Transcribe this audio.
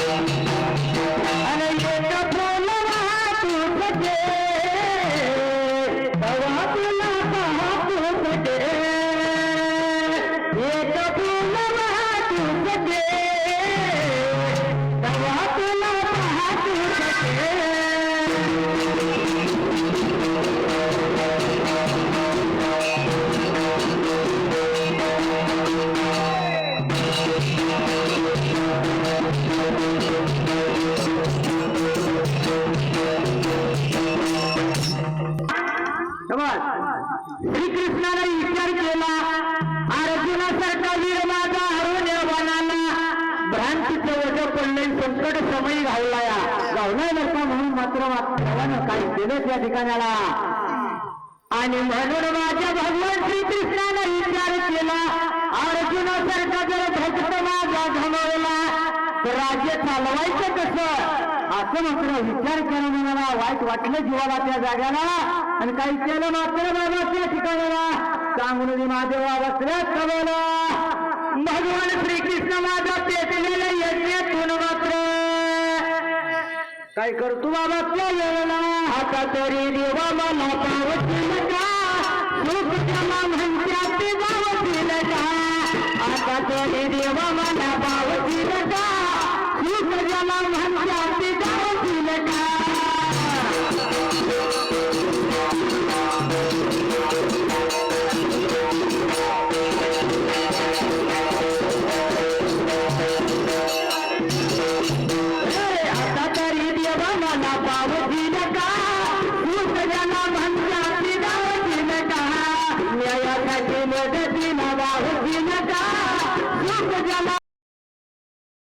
आणि एक फुल वाहतूक दे तेव्हा तुला वाहतूक दे एक फुल वाहतूक दे तेव्हा तुला वाहतूक दे श्रीकृष्णाने विचार केला अर्जुनासारखा वीर माझा हरून वनाला भ्रांतीचं वजन पडले संकट समय घावलाया गावलाय नका म्हणून मात्र देवानं काही केलं त्या ठिकाणाला आणि म्हणून माझ्या भगवान श्रीकृष्णाने विचार केला अर्जुनासारखा जर भक्त माझा घडवला तर राज्य चालवायचं कसं असं मात्र विचार केला मला वाईट वाटलं जीवाला त्या जाग्याला आणि काही केलं मात्र बाबा त्या ठिकाणाला सांगून महादेवा बसल्यात कवला भगवान श्रीकृष्ण माझा पेटलेल्या यज्ञातून मात्र काय करतो बाबा त्या वेळेला आता तरी देवा मला पावतील का सुख जमा म्हणत्या ते गावतील का आता तरी देवा मला पावतील